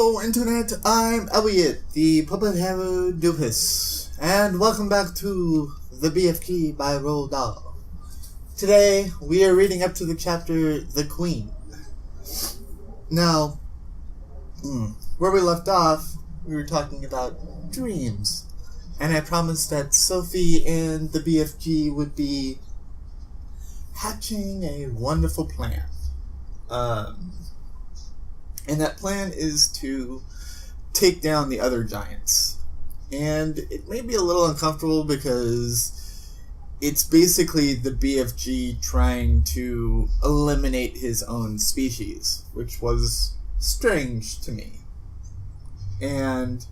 Hello Internet, I'm Elliot, the Puppet Hero Doofus, and welcome back to The BFG by Roald Dahl. Today, we are reading up to the chapter, The Queen. Now, where we left off, we were talking about dreams, and I promised that Sophie and the BFG would be hatching a wonderful plan. And that plan is to take down the other giants. And it may be a little uncomfortable because it's basically the BFG trying to eliminate his own species, which was strange to me. And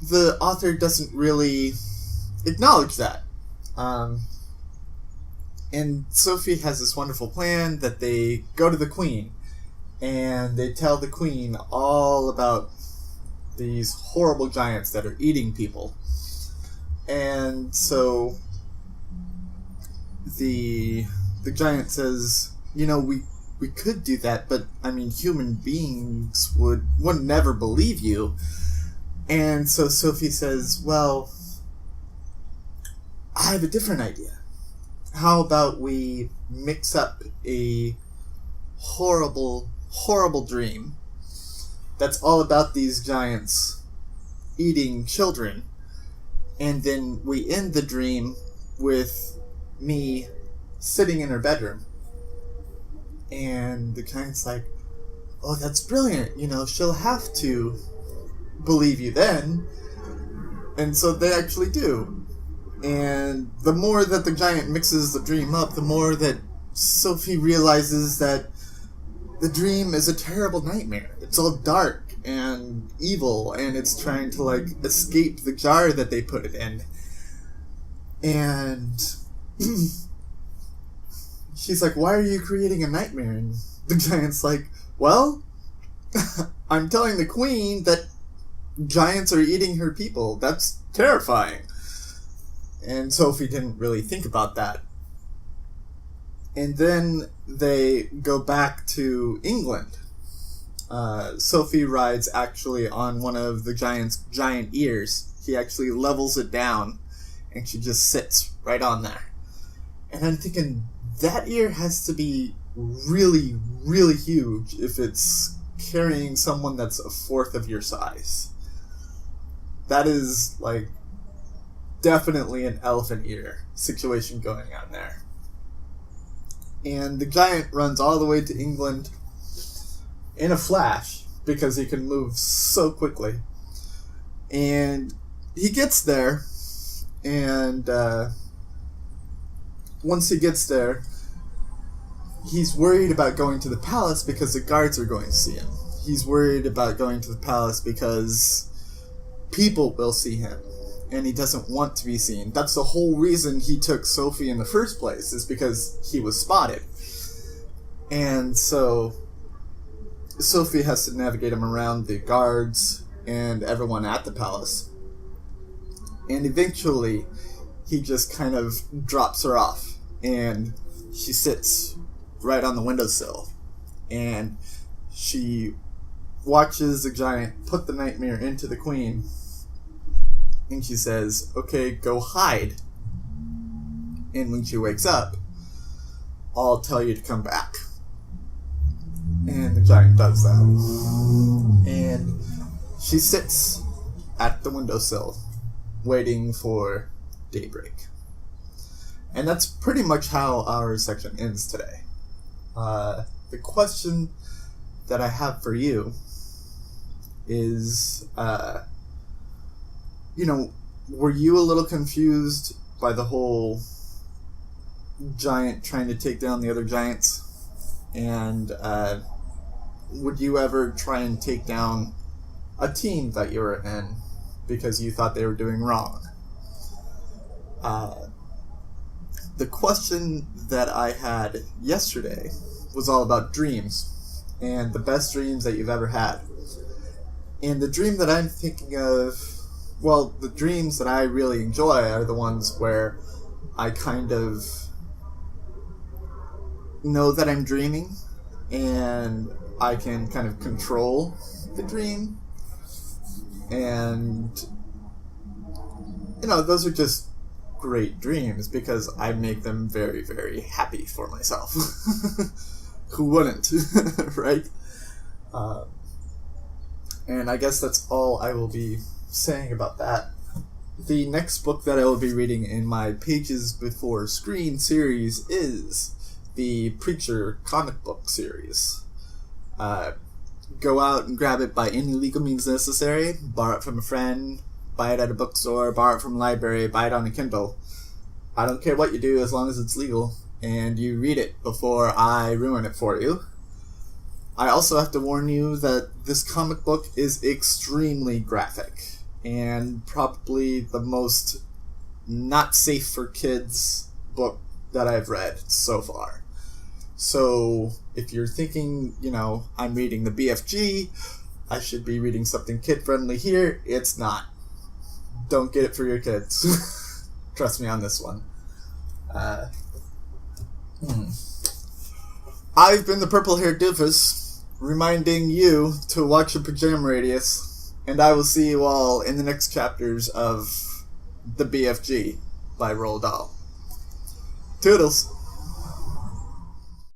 the author doesn't really acknowledge that. And Sophie has this wonderful plan that they go to the Queen. And they tell the Queen all about these horrible giants that are eating people. And so the giant says, you know, we could do that, but I mean human beings would never believe you. And so Sophie says, well, I have a different idea. How about we mix up a horrible dream that's all about these giants eating children, and then we end the dream with me sitting in her bedroom. And the giant's like, oh, that's brilliant, you know, she'll have to believe you then. And so they actually do. And the more that the giant mixes the dream up, the more that Sophie realizes that the dream is a terrible nightmare. It's all dark and evil, and it's trying to, escape the jar that they put it in. And she's like, why are you creating a nightmare? And the giant's like, well, I'm telling the Queen that giants are eating her people. That's terrifying. And Sophie didn't really think about that. And then they go back to England. Sophie rides actually on one of the giant's giant ears. He actually levels it down, and she just sits right on there. And I'm thinking, that ear has to be really, really huge if it's carrying someone that's a fourth of your size. That is, definitely an elephant ear situation going on there. And the giant runs all the way to England in a flash because he can move so quickly. And he gets there, and once he gets there, he's worried about going to the palace because the guards are going to see him. He's worried about going to the palace because people will see him. And he doesn't want to be seen. That's the whole reason he took Sophie in the first place, is because he was spotted. And so Sophie has to navigate him around the guards and everyone at the palace. And eventually, he just kind of drops her off. And she sits right on the windowsill. And she watches the giant put the nightmare into the Queen. And she says, okay, go hide. And when she wakes up, I'll tell you to come back. And the giant does that. And she sits at the windowsill, waiting for daybreak. And that's pretty much how our section ends today. The question that I have for you is, were you a little confused by the whole giant trying to take down the other giants? And would you ever try and take down a team that you were in because you thought they were doing wrong? The question that I had yesterday was all about dreams and the best dreams that you've ever had. And the dream that I'm thinking of, well, the dreams that I really enjoy are the ones where I kind of know that I'm dreaming, and I can kind of control the dream. And, those are just great dreams because I make them very, very happy for myself. Who wouldn't, right? And I guess that's all I will be saying about that. The next book that I will be reading in my Pages Before Screen series is the Preacher comic book series. Go out and grab it by any legal means necessary. Borrow it from a friend, buy it at a bookstore, borrow it from a library, buy it on a Kindle. I don't care what you do as long as it's legal and you read it before I ruin it for you. I also have to warn you that this comic book is extremely graphic and probably the most not safe for kids book that I've read so far. So if you're thinking, I'm reading the BFG, I should be reading something kid-friendly here, it's not. Don't get it for your kids. Trust me on this one. I've been the purple-haired doofus, reminding you to watch your pajama radius, and I will see you all in the next chapters of The BFG by Roald Dahl. Toodles!